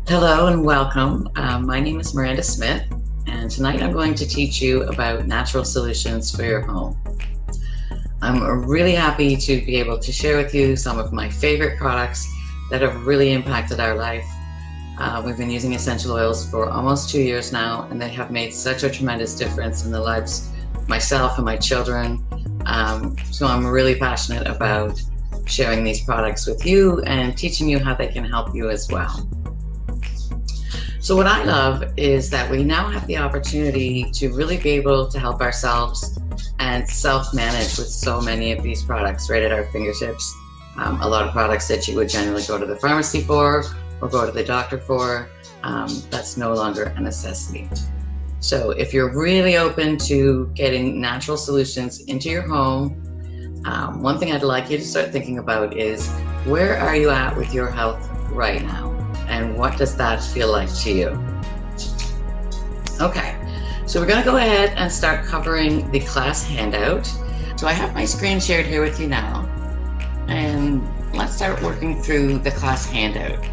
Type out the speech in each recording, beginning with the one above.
Hello and welcome. My name is Miranda Smith, and tonight I'm going to teach you about natural solutions for your home. I'm really happy to be able to share with you some of my favorite products that have really impacted our life. We've been using essential oils for almost 2 years now, and they have made such a tremendous difference in the lives of myself and my children. So I'm really passionate about sharing these products with you and teaching you how they can help you as well. So what I love is that we now have the opportunity to really be able to help ourselves and self-manage with so many of these products right at our fingertips. A lot of products that you would generally go to the pharmacy for or go to the doctor for, that's no longer a necessity. So if you're really open to getting natural solutions into your home, one thing I'd like you to start thinking about is, where are you at with your health right now? And what does that feel like to you? Okay, so we're going to go ahead and start covering the class handout. So I have my screen shared here with you now, and let's start working through the class handout.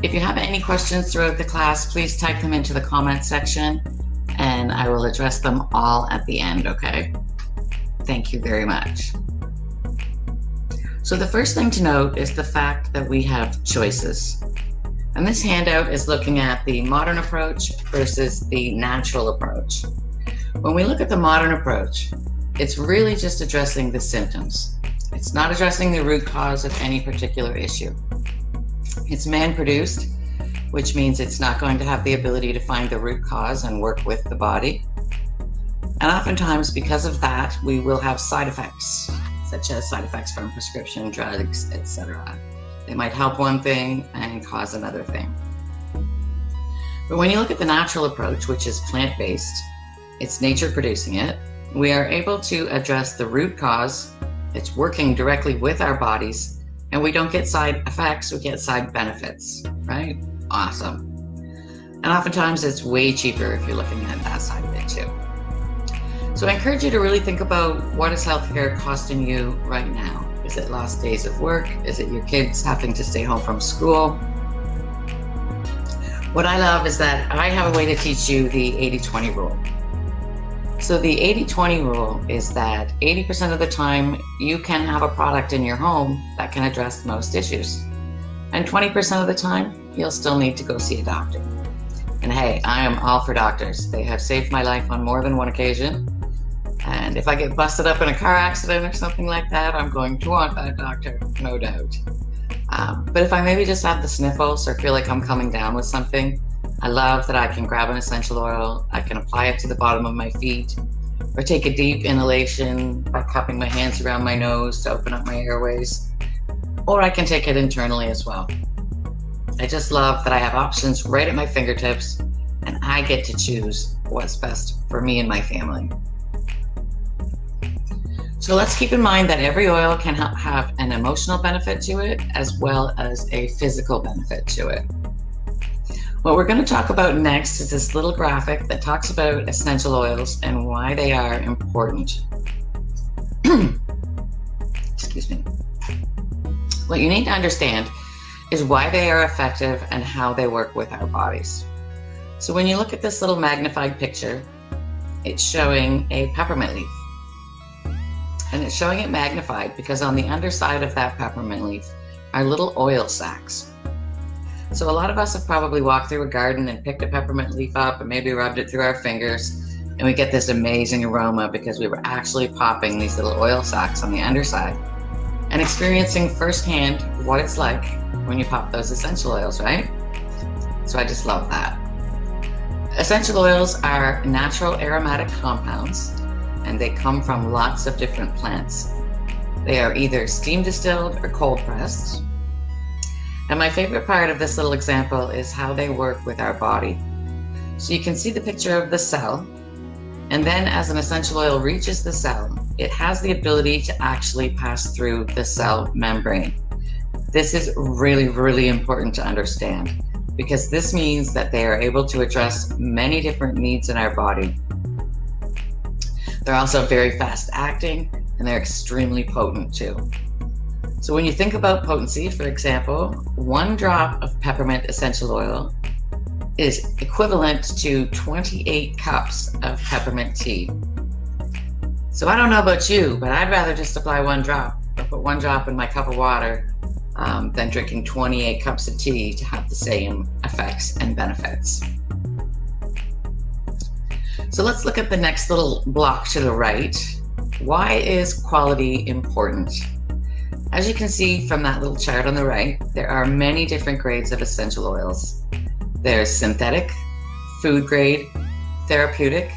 If you have any questions throughout the class, please type them into the comment section and I will address them all at the end, okay? Thank you very much. So the first thing to note is the fact that we have choices. And this handout is looking at the modern approach versus the natural approach. When we look at the modern approach, it's really just addressing the symptoms. It's not addressing the root cause of any particular issue. It's man-produced, which means it's not going to have the ability to find the root cause and work with the body. And oftentimes, because of that, we will have side effects, such as side effects from prescription drugs, etc. They might help one thing and cause another thing. But when you look at the natural approach, which is plant-based, it's nature producing it, we are able to address the root cause. It's working directly with our bodies, and we don't get side effects, we get side benefits, right? Awesome. And oftentimes it's way cheaper if you're looking at that side of it too. So I encourage you to really think about, what is healthcare costing you right now? Is it lost days of work? Is it your kids having to stay home from school? What I love is that I have a way to teach you the 80-20 rule. So the 80-20 rule is that 80% of the time you can have a product in your home that can address most issues. And 20% of the time, you'll still need to go see a doctor. And hey, I am all for doctors. They have saved my life on more than one occasion. And if I get busted up in a car accident or something like that, I'm going to want that doctor, no doubt. But if I maybe just have the sniffles or feel like I'm coming down with something, I love that I can grab an essential oil, I can apply it to the bottom of my feet, or take a deep inhalation by cupping my hands around my nose to open up my airways, or I can take it internally as well. I just love that I have options right at my fingertips, and I get to choose what's best for me and my family. So let's keep in mind that every oil can have an emotional benefit to it as well as a physical benefit to it. What we're going to talk about next is this little graphic that talks about essential oils and why they are important. Excuse me. What you need to understand is why they are effective and how they work with our bodies. So when you look at this little magnified picture, it's showing a peppermint leaf. And it's showing it magnified because on the underside of that peppermint leaf are little oil sacs. So a lot of us have probably walked through a garden and picked a peppermint leaf up and maybe rubbed it through our fingers, and we get this amazing aroma because we were actually popping these little oil sacs on the underside and experiencing firsthand what it's like when you pop those essential oils, right? So I just love that. Essential oils are natural aromatic compounds, and they come from lots of different plants. They are either steam distilled or cold pressed. And my favorite part of this little example is how they work with our body. So you can see the picture of the cell, and then as an essential oil reaches the cell, it has the ability to actually pass through the cell membrane. This is really, really important to understand, because this means that they are able to address many different needs in our body. They're also very fast acting, and they're extremely potent too. So when you think about potency, for example, 1 drop of peppermint essential oil is equivalent to 28 cups of peppermint tea. So I don't know about you, but I'd rather just apply 1 drop or put 1 drop in my cup of water than drinking 28 cups of tea to have the same effects and benefits. So let's look at the next little block to the right. Why is quality important? As you can see from that little chart on the right, there are many different grades of essential oils. There's synthetic, food grade, therapeutic,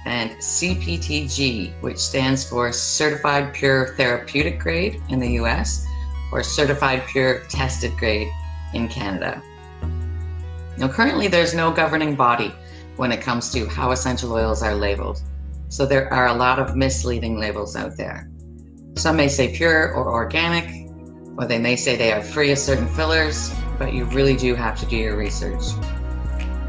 and CPTG, which stands for Certified Pure Therapeutic Grade in the US, or Certified Pure Tested Grade in Canada. Now, currently there's no governing body when it comes to how essential oils are labeled. So there are a lot of misleading labels out there. Some may say pure or organic, or they may say they are free of certain fillers, but you really do have to do your research.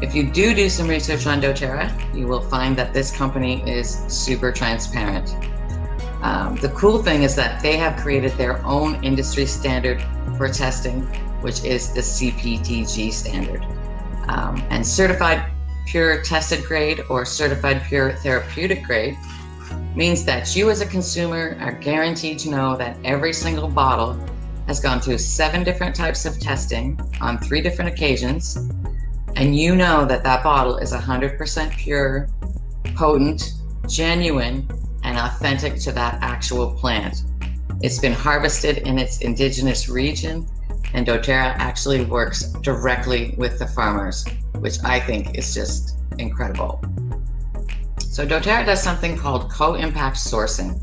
If you do some research on doTERRA, you will find that this company is super transparent. The cool thing is that they have created their own industry standard for testing, which is the CPTG standard. And Certified Pure Tested Grade or Certified Pure Therapeutic Grade means that you as a consumer are guaranteed to know that every single bottle has gone through 7 different types of testing on 3 different occasions, and you know that that bottle is 100% pure, potent, genuine, and authentic to that actual plant. It's been harvested in its indigenous region, and doTERRA actually works directly with the farmers, which I think is just incredible. So doTERRA does something called co-impact sourcing,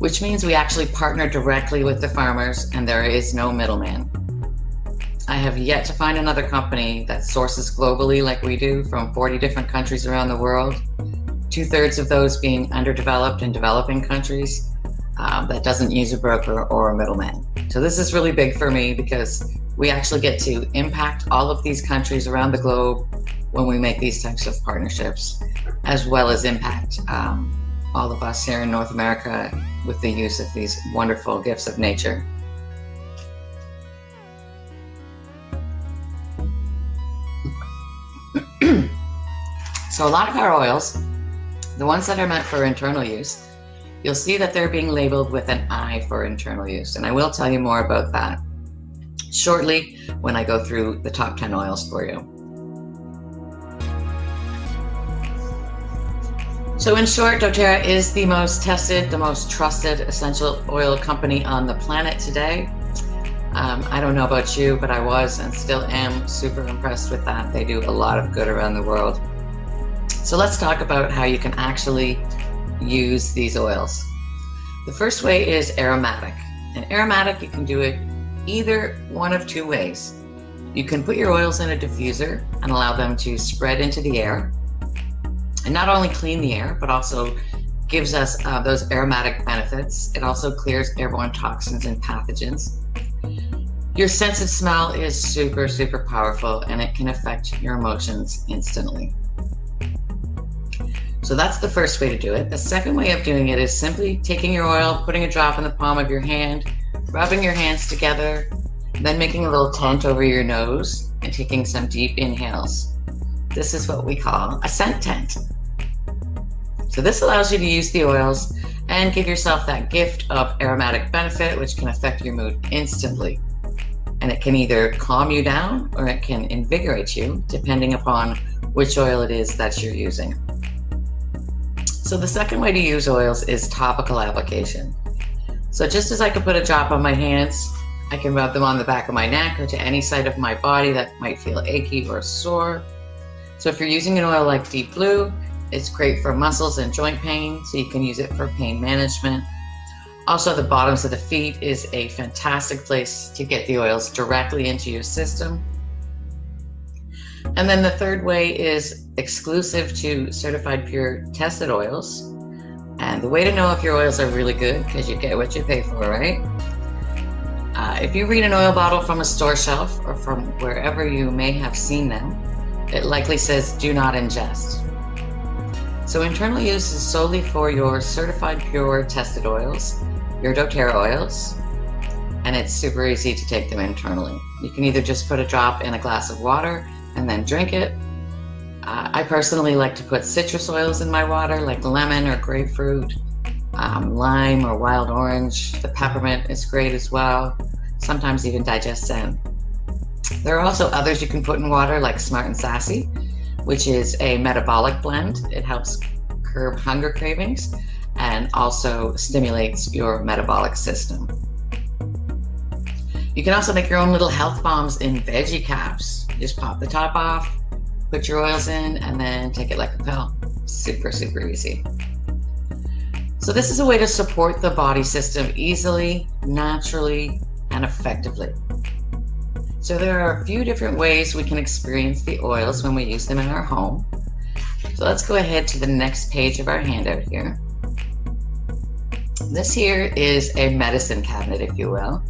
which means we actually partner directly with the farmers and there is no middleman. I have yet to find another company that sources globally like we do from 40 different countries around the world, 2/3 of those being underdeveloped and developing countries, that doesn't use a broker or a middleman. So this is really big for me because we actually get to impact all of these countries around the globe when we make these types of partnerships, as well as impact all of us here in North America with the use of these wonderful gifts of nature. So a lot of our oils, the ones that are meant for internal use, you'll see that they're being labeled with an I for internal use. And I will tell you more about that shortly when I go through the top 10 oils for you. So in short, doTERRA is the most tested, the most trusted essential oil company on the planet today. I don't know about you, but I was and still am super impressed with that. They do a lot of good around the world. So let's talk about how you can actually use these oils. The first way is aromatic. And aromatic, you can do it either one of 2 ways. You can put your oils in a diffuser and allow them to spread into the air, and not only clean the air, but also gives us those aromatic benefits. It also clears airborne toxins and pathogens. Your sense of smell is super, super powerful, and it can affect your emotions instantly. So that's the first way to do it. The second way of doing it is simply taking your oil, putting a drop in the palm of your hand, rubbing your hands together, then making a little tent over your nose and taking some deep inhales. This is what we call a scent tent. So this allows you to use the oils and give yourself that gift of aromatic benefit, which can affect your mood instantly. And it can either calm you down or it can invigorate you, depending upon which oil it is that you're using. So the second way to use oils is topical application. So just as I could put a drop on my hands, I can rub them on the back of my neck or to any side of my body that might feel achy or sore. So if you're using an oil like Deep Blue, it's great for muscles and joint pain, so you can use it for pain management. Also, the bottoms of the feet is a fantastic place to get the oils directly into your system. And then the third way is exclusive to certified pure tested oils. And the way to know if your oils are really good, because you get what you pay for, right? If you read an oil bottle from a store shelf or from wherever you may have seen them, it likely says do not ingest. So internal use is solely for your certified pure tested oils, your doTERRA oils. and it's super easy to take them internally. You can either just put a drop in a glass of water and then drink it. I personally like to put citrus oils in my water, like lemon or grapefruit, lime or wild orange. The peppermint is great as well. Sometimes even Digestin. There are also others you can put in water, like Smart and Sassy, which is a metabolic blend. It helps curb hunger cravings and also stimulates your metabolic system. You can also make your own little health bombs in veggie caps. Just pop the top off, put your oils in, and then take it like a pill. Super, super easy. So this is a way to support the body system easily, naturally, and effectively. So there are a few different ways we can experience the oils when we use them in our home. So let's go ahead to the next page of our handout here. This here is a medicine cabinet, if you will,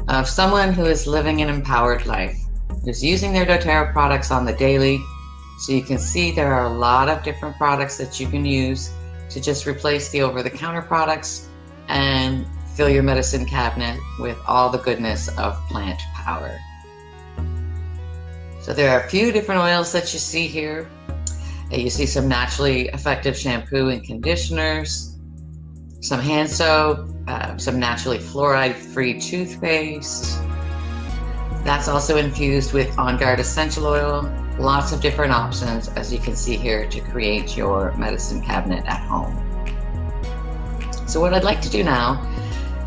of someone who is living an empowered life, who's using their doTERRA products on the daily. So you can see there are a lot of different products that you can use to just replace the over-the-counter products and fill your medicine cabinet with all the goodness of plant power. So there are a few different oils that you see here. You see some naturally effective shampoo and conditioners, some hand soap, some naturally fluoride-free toothpaste. That's also infused with On Guard essential oil. Lots of different options, as you can see here, to create your medicine cabinet at home. So what I'd like to do now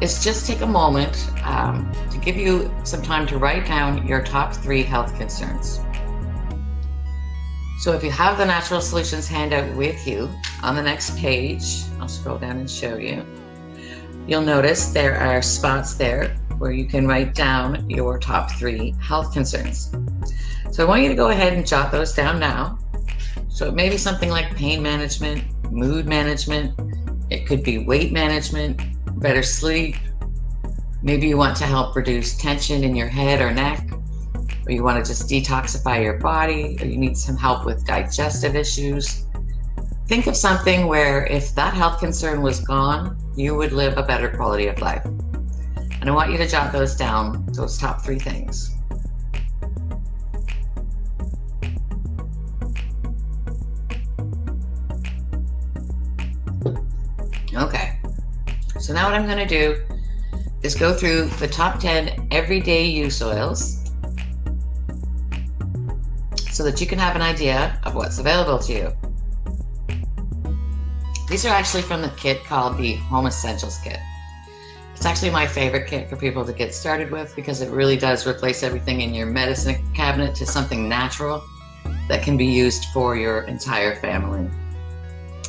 is just take a moment to give you some time to write down your top 3 health concerns. So if you have the Natural Solutions handout with you, on the next page, I'll scroll down and show you, you'll notice there are spots there where you can write down your top 3 health concerns. So I want you to go ahead and jot those down now. So it may be something like pain management, mood management, it could be weight management, better sleep. Maybe you want to help reduce tension in your head or neck, or you want to just detoxify your body, or you need some help with digestive issues. Think of something where if that health concern was gone, you would live a better quality of life. And I want you to jot those down, those top 3 things. Okay, so now what I'm going to do is go through the top 10 everyday use oils so that you can have an idea of what's available to you. These are actually from the kit called the Home Essentials Kit. It's actually my favorite kit for people to get started with because it really does replace everything in your medicine cabinet to something natural that can be used for your entire family.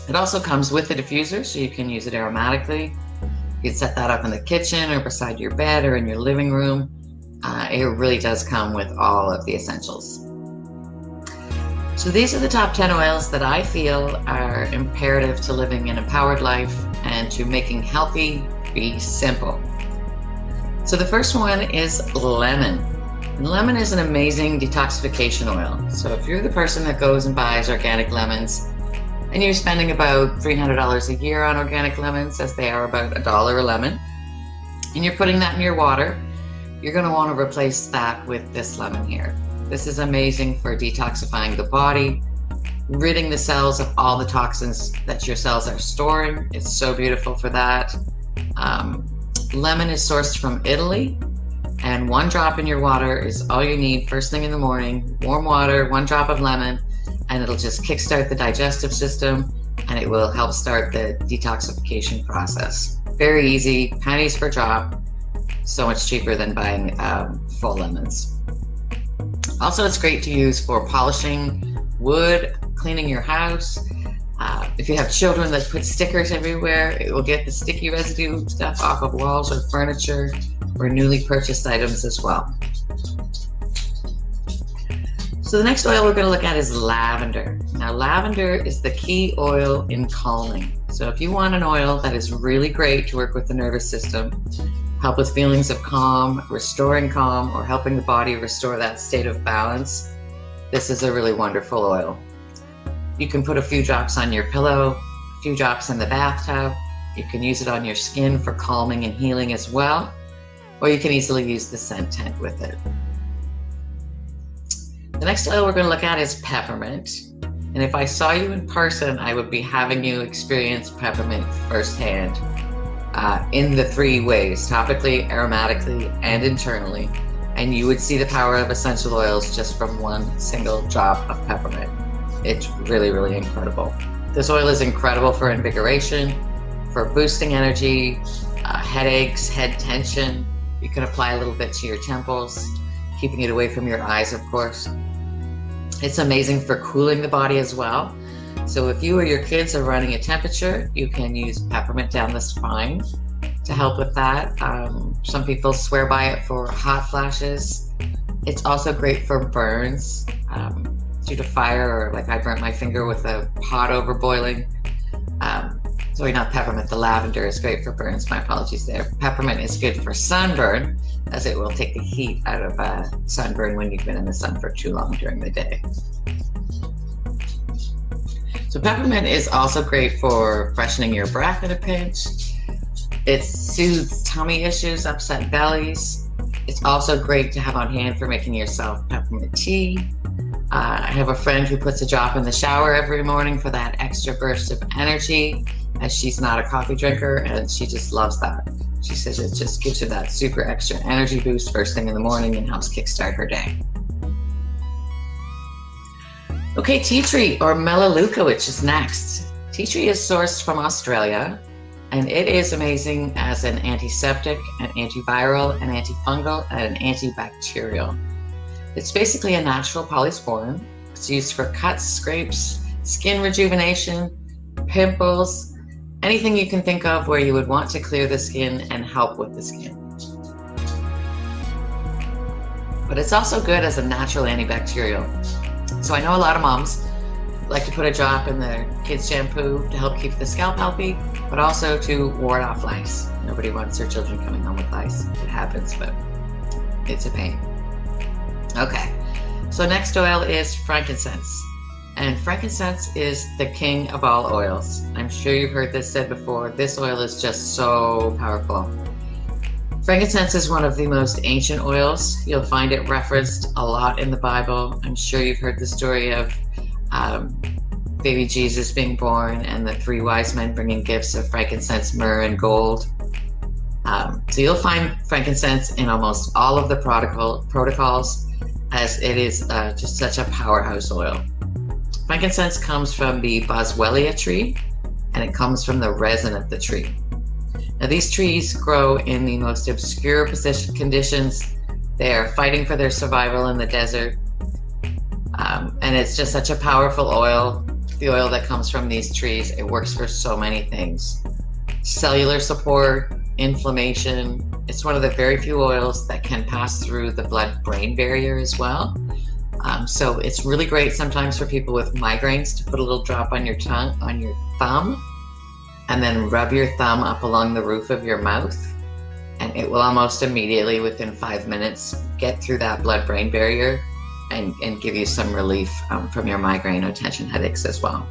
It also comes with a diffuser, so you can use it aromatically. You can set that up in the kitchen or beside your bed or in your living room. It really does come with all of the essentials. So these are the top 10 oils that I feel are imperative to living an empowered life and to making healthy be simple. So the first one is lemon. And lemon is an amazing detoxification oil. So if you're the person that goes and buys organic lemons, and you're spending about $300 a year on organic lemons, as they are about $1 a lemon, and you're putting that in your water, you're going to want to replace that with this lemon here. This is amazing for detoxifying the body, ridding the cells of all the toxins that your cells are storing. It's so beautiful for that. Lemon is sourced from Italy, and 1 drop in your water is all you need first thing in the morning. Warm water, 1 drop of lemon, and it'll just kickstart the digestive system, and it will help start the detoxification process. Very easy, pennies per drop, so much cheaper than buying full lemons. Also, it's great to use for polishing wood, cleaning your house. If you have children that put stickers everywhere, it will get the sticky residue stuff off of walls or furniture or newly purchased items as well. So the next oil we're going to look at is lavender. Now, lavender is the key oil in calming. So if you want an oil that is really great to work with the nervous system, help with feelings of calm, restoring calm, or helping the body restore that state of balance, this is a really wonderful oil. You can put a few drops on your pillow, a few drops in the bathtub. You can use it on your skin for calming and healing as well. or you can easily use the scent tent with it. The next oil we're going to look at is peppermint. And if I saw you in person, I would be having you experience peppermint firsthand in the 3 ways: topically, aromatically, and internally. And you would see the power of essential oils just from one single drop of peppermint. It's really, really incredible. This oil is incredible for invigoration, for boosting energy, headaches, head tension. You can apply a little bit to your temples, keeping it away from your eyes, of course. It's amazing for cooling the body as well. So if you or your kids are running a temperature, you can use peppermint down the spine to help with that. Some people swear by it for hot flashes. It's also great for burns due to fire, or like I burnt my finger with a pot over boiling. Sorry, not peppermint, the lavender is great for burns. My apologies there. Peppermint is good for sunburn, as it will take the heat out of sunburn when you've been in the sun for too long during the day. So peppermint is also great for freshening your breath in a pinch. It soothes tummy issues, upset bellies. It's also great to have on hand for making yourself peppermint tea. I have a friend who puts a drop in the shower every morning for that extra burst of energy, as she's not a coffee drinker and she just loves that. She says it just gives her that super extra energy boost first thing in the morning and helps kickstart her day. Okay, tea tree or Melaleuca, which is next. Tea tree is sourced from Australia, and it is amazing as an antiseptic, an antiviral, an antifungal, and an antibacterial. It's basically a natural polysporin. It's used for cuts, scrapes, skin rejuvenation, pimples, anything you can think of where you would want to clear the skin and help with the skin. But it's also good as a natural antibacterial. So I know a lot of moms like to put a drop in their kids' shampoo to help keep the scalp healthy, but also to ward off lice. Nobody wants their children coming home with lice. It happens, but it's a pain. Okay, so next oil is frankincense. And frankincense is the king of all oils. I'm sure you've heard this said before. This oil is just so powerful. Frankincense is one of the most ancient oils. You'll find it referenced a lot in the Bible. I'm sure you've heard the story of baby Jesus being born and the 3 wise men bringing gifts of frankincense, myrrh, and gold. So you'll find frankincense in almost all of the protocols, as it is just such a powerhouse oil. Frankincense comes from the boswellia tree, and it comes from the resin of the tree. Now, these trees grow in the most obscure conditions. They are fighting for their survival in the desert. And it's just such a powerful oil. The oil that comes from these trees, it works for so many things. Cellular support, inflammation. It's one of the very few oils that can pass through the blood-brain barrier as well. So it's really great sometimes for people with migraines to put a little drop on your tongue, on your thumb, and then rub your thumb up along the roof of your mouth. And it will almost immediately, within 5 minutes, get through that blood-brain barrier and give you some relief from your migraine or tension headaches as well.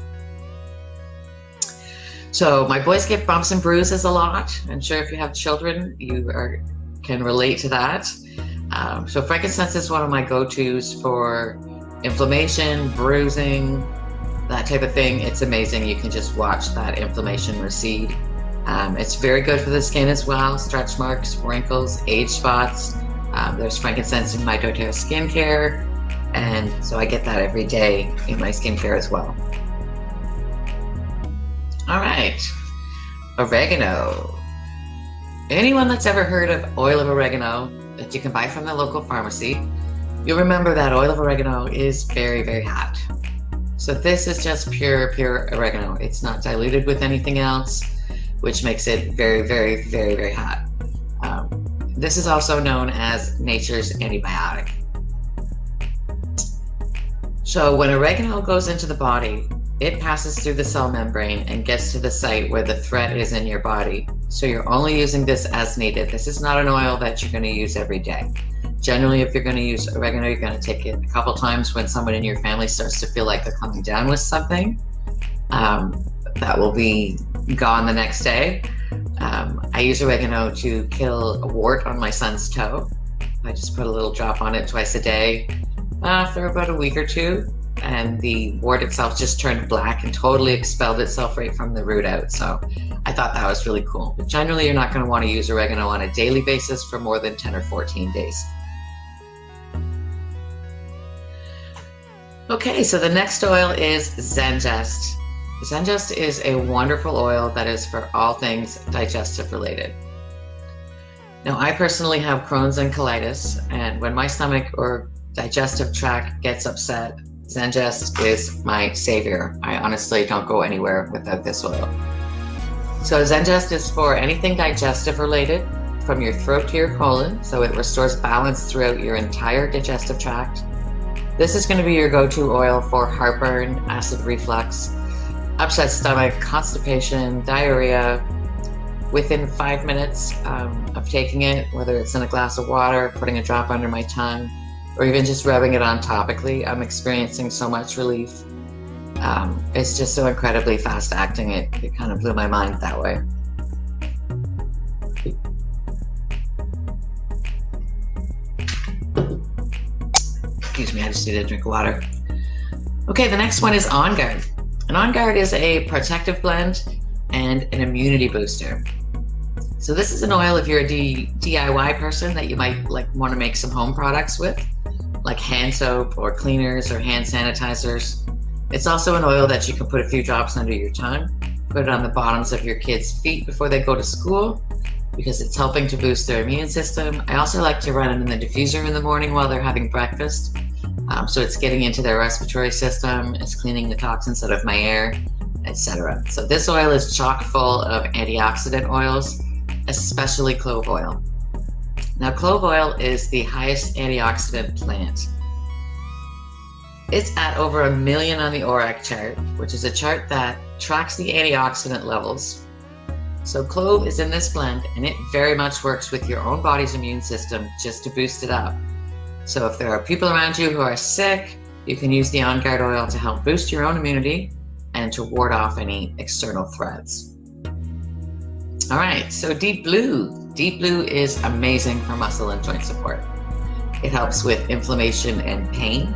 So my boys get bumps and bruises a lot. I'm sure if you have children, you can relate to that. So frankincense is one of my go-tos for inflammation, bruising, that type of thing. It's amazing. You can just watch that inflammation recede. It's very good for the skin as well. Stretch marks, wrinkles, age spots. There's frankincense in my doTERRA skincare, and so I get that every day in my skincare as well. All right, oregano. Anyone that's ever heard of oil of oregano that you can buy from the local pharmacy, you'll remember that oil of oregano is very, very hot. So this is just pure oregano. It's not diluted with anything else, which makes it very, very, very, very hot. This is also known as nature's antibiotic. So when oregano goes into the body, it passes through the cell membrane and gets to the site where the threat is in your body. So you're only using this as needed. This is not an oil that you're going to use every day. Generally, if you're going to use oregano, you're going to take it a couple times when someone in your family starts to feel like they're coming down with something. That will be gone the next day. I use oregano to kill a wart on my son's toe. I just put a little drop on it twice a day for about a week or two, and the wart itself just turned black and totally expelled itself right from the root out. So I thought that was really cool. But generally, you're not going to want to use oregano on a daily basis for more than 10 or 14 days. Okay, so the next oil is Zengest. Zengest is a wonderful oil that is for all things digestive related. Now, I personally have Crohn's and colitis, and when my stomach or digestive tract gets upset, Zengest is my savior. I honestly don't go anywhere without this oil. So Zengest is for anything digestive related, from your throat to your colon, so it restores balance throughout your entire digestive tract. This is going to be your go-to oil for heartburn, acid reflux, upset stomach, constipation, diarrhea. Within 5 minutes of taking it, whether it's in a glass of water, putting a drop under my tongue, or even just rubbing it on topically, I'm experiencing so much relief. It's just so incredibly fast acting. It kind of blew my mind that way. Excuse me, I just need a drink of water. Okay, the next one is On Guard. And On Guard is a protective blend and an immunity booster. So this is an oil if you're a DIY person that you might want to make some home products with, like hand soap or cleaners or hand sanitizers. It's also an oil that you can put a few drops under your tongue, put it on the bottoms of your kids' feet before they go to school, because it's helping to boost their immune system. I also like to run it in the diffuser in the morning while they're having breakfast. So it's getting into their respiratory system, it's cleaning the toxins out of my air, etc. So this oil is chock full of antioxidant oils, especially clove oil. Now, clove oil is the highest antioxidant plant. It's at over 1 million on the ORAC chart, which is a chart that tracks the antioxidant levels. So clove is in this blend, and it very much works with your own body's immune system just to boost it up. So if there are people around you who are sick, you can use the On Guard oil to help boost your own immunity and to ward off any external threats. All right, so Deep Blue. Deep Blue is amazing for muscle and joint support. It helps with inflammation and pain.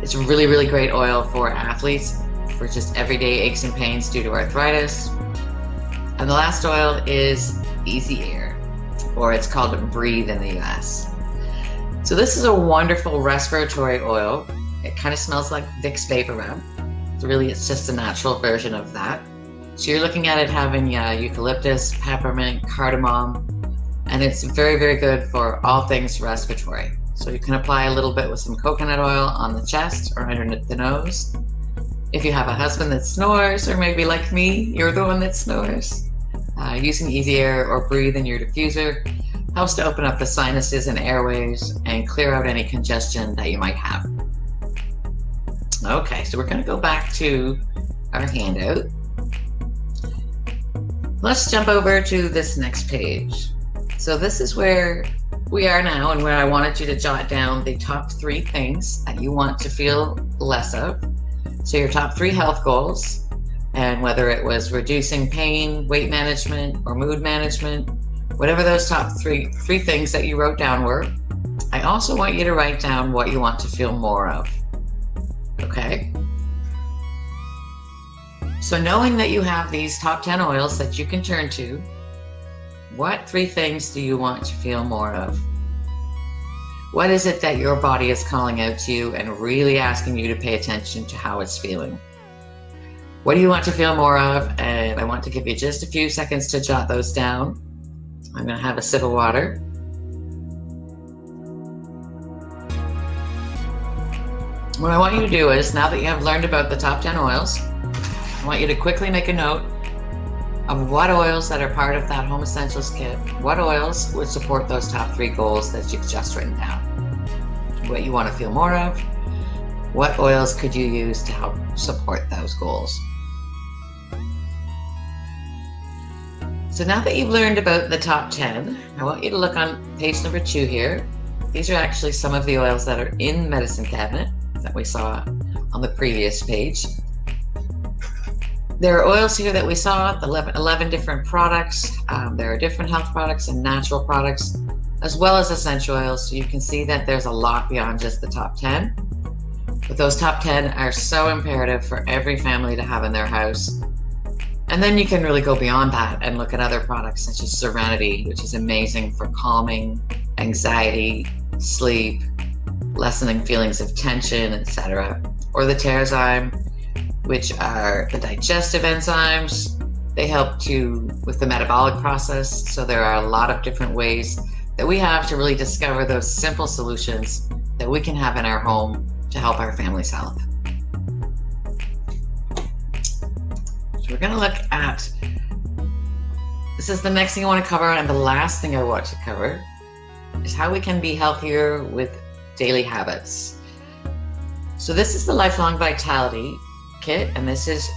It's a really, really great oil for athletes for just everyday aches and pains due to arthritis. And the last oil is Easy Air, or it's called Breathe in the US. So this is a wonderful respiratory oil. It kind of smells like Vicks VapoRub. It's just a natural version of that. So you're looking at it having eucalyptus, peppermint, cardamom, and it's very, very good for all things respiratory. So you can apply a little bit with some coconut oil on the chest or underneath the nose. If you have a husband that snores, or maybe like me, you're the one that snores, using Easy Air or Breathe in your diffuser helps to open up the sinuses and airways and clear out any congestion that you might have. Okay, so we're going to go back to our handout. Let's jump over to this next page. So this is where we are now, and where I wanted you to jot down the top 3 things that you want to feel less of. So your top 3 health goals, and whether it was reducing pain, weight management, or mood management, whatever those top three things that you wrote down were, I also want you to write down what you want to feel more of. Okay? So knowing that you have these top 10 oils that you can turn to, what 3 things do you want to feel more of? What is it that your body is calling out to you and really asking you to pay attention to how it's feeling? What do you want to feel more of? And I want to give you just a few seconds to jot those down. I'm going to have a sip of water. What I want you to do is, now that you have learned about the top 10 oils, I want you to quickly make a note of what oils that are part of that Home Essentials kit, what oils would support those top 3 goals that you've just written down. What you want to feel more of, what oils could you use to help support those goals. So now that you've learned about the top 10, I want you to look on page number 2 here. These are actually some of the oils that are in the medicine cabinet that we saw on the previous page. There are oils here that we saw, the 11 different products. There are different health products and natural products, as well as essential oils. So you can see that there's a lot beyond just the top 10. But those top 10 are so imperative for every family to have in their house. And then you can really go beyond that and look at other products such as Serenity, which is amazing for calming, anxiety, sleep, lessening feelings of tension, etc. Or the Terrazyme, which are the digestive enzymes. They help with the metabolic process. So there are a lot of different ways that we have to really discover those simple solutions that we can have in our home to help our family's health. So we're going to look at, this is the next thing I want to cover, and the last thing I want to cover is how we can be healthier with daily habits. So this is the Lifelong Vitality Kit, and this is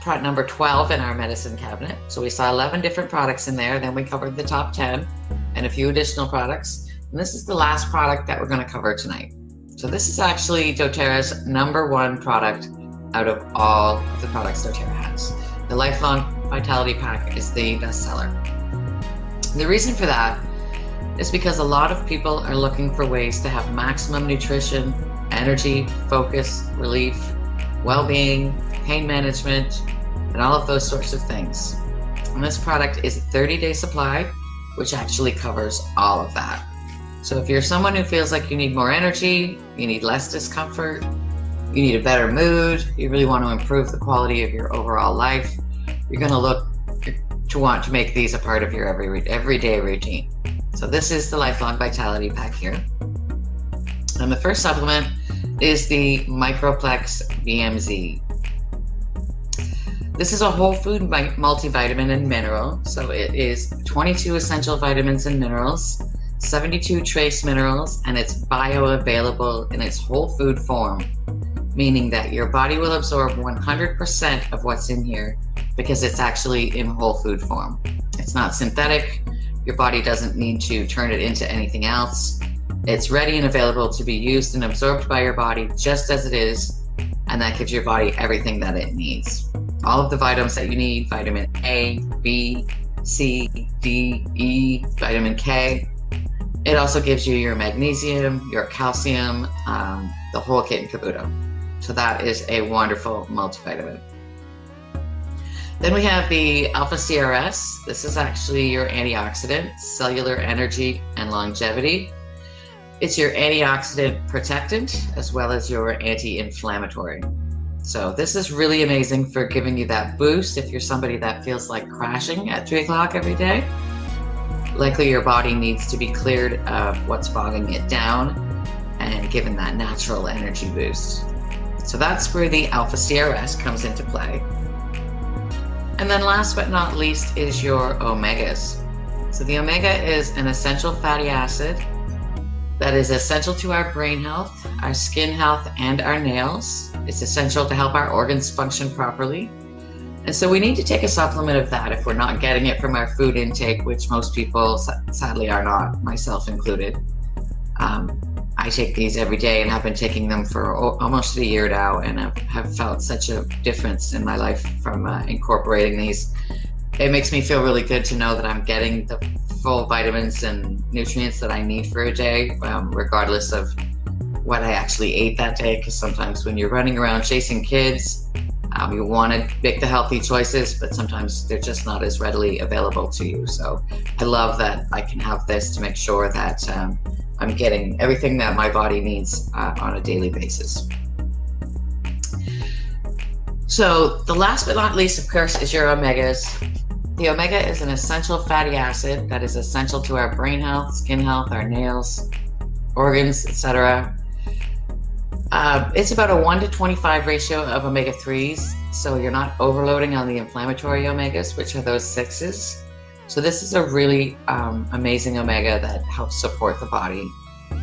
product number 12 in our medicine cabinet. So we saw 11 different products in there, then we covered the top 10 and a few additional products. And this is the last product that we're going to cover tonight. So this is actually doTERRA's #1 product out of all of the products doTERRA has. The Lifelong Vitality Pack is the bestseller. The reason for that is because a lot of people are looking for ways to have maximum nutrition, energy, focus, relief, well-being, pain management, and all of those sorts of things. And this product is a 30-day supply, which actually covers all of that. So if you're someone who feels like you need more energy, you need less discomfort, you need a better mood, you really want to improve the quality of your overall life, you're going to look to want to make these a part of your everyday routine. So this is the Lifelong Vitality Pack here. And the first supplement is the Microplex VMZ. This is a whole food multivitamin and mineral. So it is 22 essential vitamins and minerals, 72 trace minerals, and it's bioavailable in its whole food form, meaning that your body will absorb 100% of what's in here because it's actually in whole food form. It's not synthetic. Your body doesn't need to turn it into anything else. It's ready and available to be used and absorbed by your body just as it is, and that gives your body everything that it needs. All of the vitamins that you need, vitamin A, B, C, D, E, vitamin K. It also gives you your magnesium, your calcium, the whole kit and caboodle. So that is a wonderful multivitamin. Then we have the Alpha CRS. This is actually your antioxidant, cellular energy and longevity. It's your antioxidant protectant as well as your anti-inflammatory. So this is really amazing for giving you that boost if you're somebody that feels like crashing at 3 o'clock every day. Likely your body needs to be cleared of what's bogging it down and given that natural energy boost. So that's where the Alpha CRS comes into play. And then last but not least is your omegas. So the omega is an essential fatty acid that is essential to our brain health, our skin health, and our nails. It's essential to help our organs function properly. And so we need to take a supplement of that if we're not getting it from our food intake, which most people sadly are not, myself included. I take these every day and have been taking them for almost a year now, and have felt such a difference in my life from incorporating these. It makes me feel really good to know that I'm getting the full vitamins and nutrients that I need for a day, regardless of what I actually ate that day, because sometimes when you're running around chasing kids, you want to make the healthy choices, but sometimes they're just not as readily available to you. So I love that I can have this to make sure that I'm getting everything that my body needs on a daily basis. So the last but not least, of course, is your omegas. The omega is an essential fatty acid that is essential to our brain health, skin health, our nails, organs, etc. It's about a 1:25 ratio of omega-3s, so you're not overloading on the inflammatory omegas, which are those 6s. So this is a really amazing omega that helps support the body.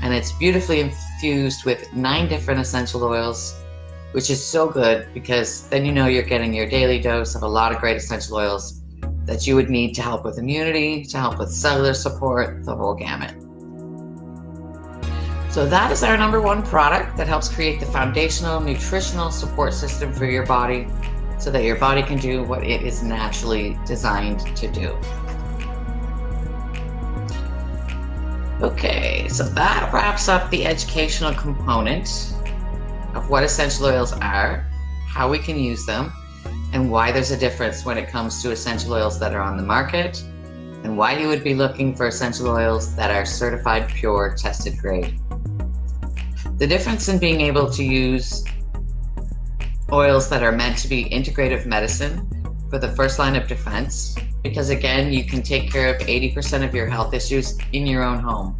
And it's beautifully infused with 9 different essential oils, which is so good because then you know you're getting your daily dose of a lot of great essential oils that you would need to help with immunity, to help with cellular support, the whole gamut. So that is our #1 product that helps create the foundational nutritional support system for your body so that your body can do what it is naturally designed to do. Okay, so that wraps up the educational component of what essential oils are, how we can use them, and why there's a difference when it comes to essential oils that are on the market, and why you would be looking for essential oils that are certified pure, tested grade. The difference in being able to use oils that are meant to be integrative medicine for the first line of defense, because again, you can take care of 80% of your health issues in your own home,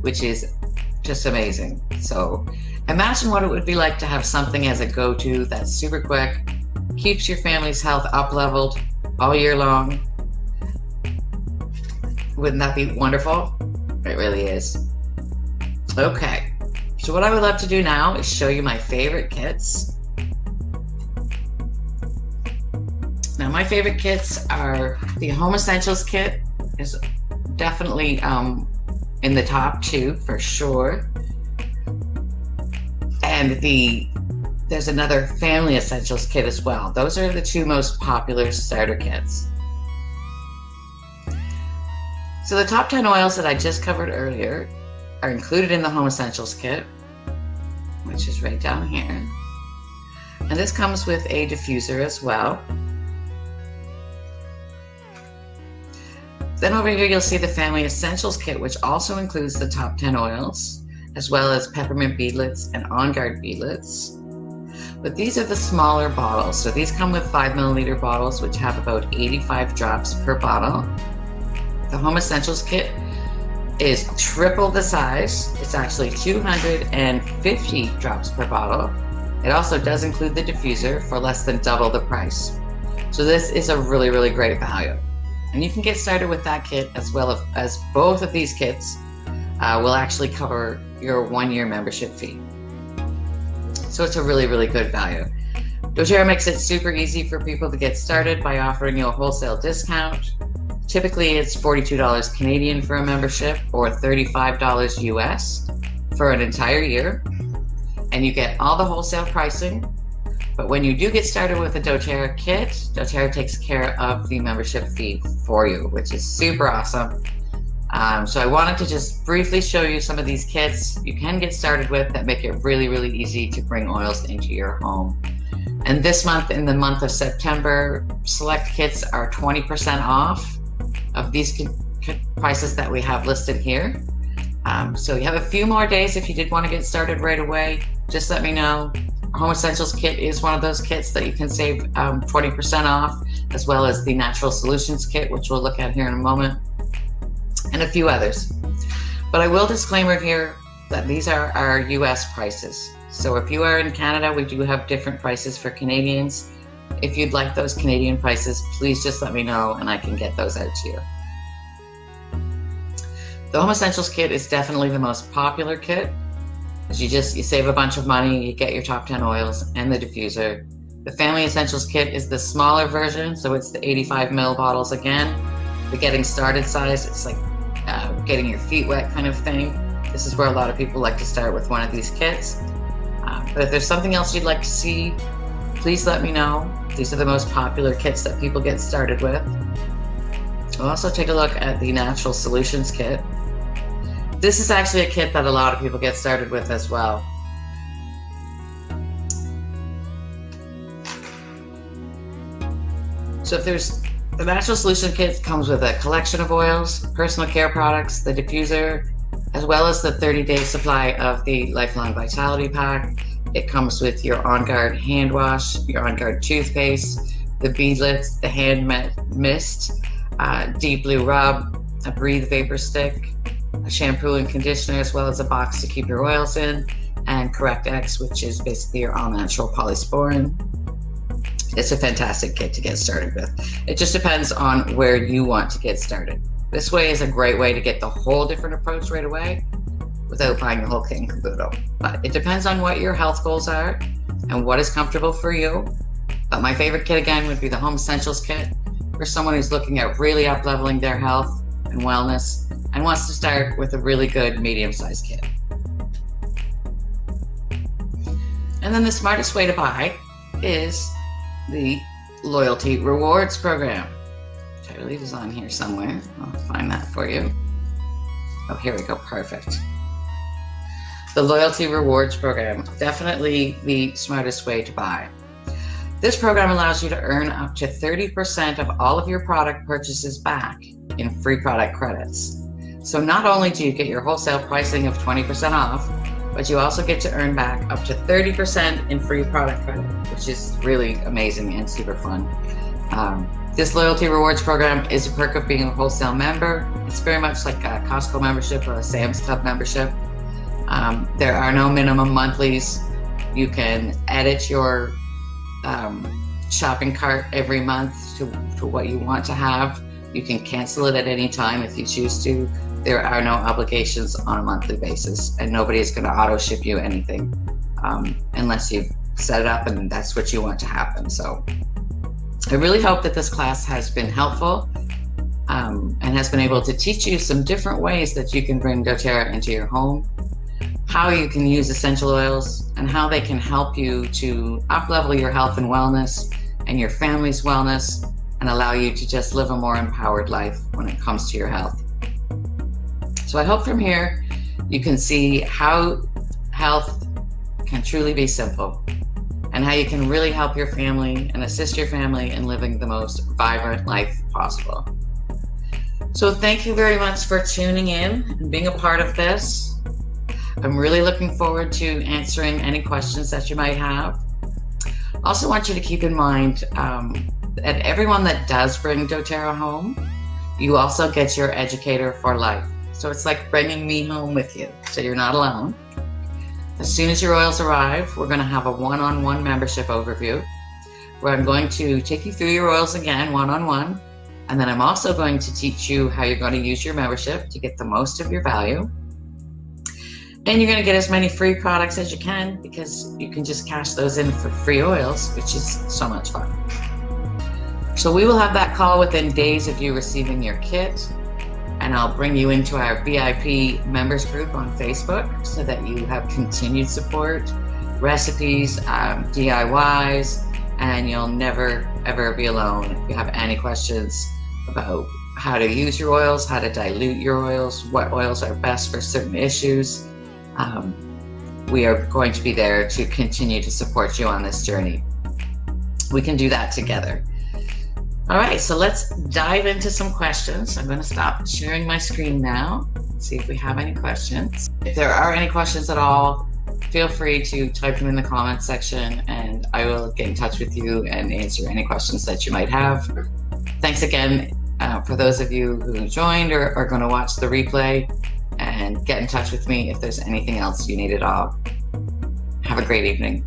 which is just amazing. So imagine what it would be like to have something as a go-to that's super quick, keeps your family's health up-leveled all year long. Wouldn't that be wonderful? It really is. Okay, so what I would love to do now is show you my favorite kits. Now, my favorite kits are the Home Essentials kit is definitely in the top 2 for sure. And there's another Family Essentials kit as well. Those are the 2 most popular starter kits. So the top 10 oils that I just covered earlier are included in the Home Essentials kit, which is right down here. And this comes with a diffuser as well. Then over here, you'll see the Family Essentials kit, which also includes the top 10 oils, as well as peppermint beadlets and On Guard beadlets. But these are the smaller bottles. So these come with 5 milliliter bottles, which have about 85 drops per bottle. The Home Essentials kit is triple the size. It's actually 250 drops per bottle. It also does include the diffuser for less than double the price. So this is a really, really great value. And you can get started with that kit as well as both of these kits will actually cover your 1-year membership fee. So it's a really, really good value. doTERRA makes it super easy for people to get started by offering you a wholesale discount. Typically it's $42 Canadian for a membership or $35 US for an entire year. And you get all the wholesale pricing. But when you do get started with a doTERRA kit, doTERRA takes care of the membership fee for you, which is super awesome. So I wanted to just briefly show you some of these kits you can get started with that make it really, really easy to bring oils into your home. And this month, in the month of September, select kits are 20% off of these prices that we have listed here. So you have a few more days if you did want to get started right away. Just let me know. Home Essentials kit is one of those kits that you can save 20% off, as well as the Natural Solutions kit, which we'll look at here in a moment, and a few others. But I will disclaimer here that these are our US prices. So if you are in Canada, we do have different prices for Canadians. If you'd like those Canadian prices, please just let me know and I can get those out to you. The Home Essentials kit is definitely the most popular kit. You save a bunch of money, you get your top 10 oils and the diffuser. The Family Essentials kit is the smaller version, so it's the 85 ml bottles again. The getting started size, it's like getting your feet wet kind of thing. This is where a lot of people like to start with one of these kits. But if there's something else you'd like to see, please let me know. These are the most popular kits that people get started with. We'll also take a look at the Natural Solutions kit. This is actually a kit that a lot of people get started with as well. So the Natural Solution kit comes with a collection of oils, personal care products, the diffuser, as well as the 30-day supply of the Lifelong Vitality Pack. It comes with your On Guard hand wash, your On Guard toothpaste, the beadlets, the hand mist, Deep Blue Rub, a Breathe Vapor Stick, a shampoo and conditioner, as well as a box to keep your oils in, and Correct X, which is basically your all-natural polysporin. It's a fantastic kit to get started with. It just depends on where you want to get started. This way is a great way to get the whole different approach right away without buying the whole kit and caboodle. But it depends on what your health goals are and what is comfortable for you. But my favorite kit again would be the Home Essentials kit for someone who's looking at really up-leveling their health and wellness and wants to start with a really good medium-sized kit. And then the smartest way to buy is the loyalty rewards program, which I believe is on here somewhere. I'll find that for you. Oh, here we go. Perfect. The loyalty rewards program, definitely the smartest way to buy. This program allows you to earn up to 30% of all of your product purchases back in free product credits. So not only do you get your wholesale pricing of 20% off, but you also get to earn back up to 30% in free product credit, which is really amazing and super fun. This loyalty rewards program is a perk of being a wholesale member. It's very much like a Costco membership or a Sam's Club membership. There are no minimum monthlies. You can edit your shopping cart every month to what you want to have. You can cancel it at any time if you choose to. There are no obligations on a monthly basis, and nobody is going to auto ship you anything unless you've set it up and that's what you want to happen. So I really hope that this class has been helpful and has been able to teach you some different ways that you can bring doTERRA into your home, how you can use essential oils, and how they can help you to up-level your health and wellness and your family's wellness and allow you to just live a more empowered life when it comes to your health. So I hope from here you can see how health can truly be simple and how you can really help your family and assist your family in living the most vibrant life possible. So thank you very much for tuning in and being a part of this. I'm really looking forward to answering any questions that you might have. Also want you to keep in mind that everyone that does bring doTERRA home, you also get your educator for life. So it's like bringing me home with you, so you're not alone. As soon as your oils arrive, we're going to have a one-on-one membership overview where I'm going to take you through your oils again, one-on-one. And then I'm also going to teach you how you're going to use your membership to get the most of your value. And you're going to get as many free products as you can because you can just cash those in for free oils, which is so much fun. So we will have that call within days of you receiving your kit. And I'll bring you into our VIP members group on Facebook so that you have continued support, recipes, DIYs, and you'll never, ever be alone. If you have any questions about how to use your oils, how to dilute your oils, what oils are best for certain issues, we are going to be there to continue to support you on this journey. We can do that together. All right, so let's dive into some questions. I'm going to stop sharing my screen now, see if we have any questions. If there are any questions at all, feel free to type them in the comments section and I will get in touch with you and answer any questions that you might have. Thanks again for those of you who joined or are going to watch the replay, and get in touch with me if there's anything else you need at all. Have a great evening.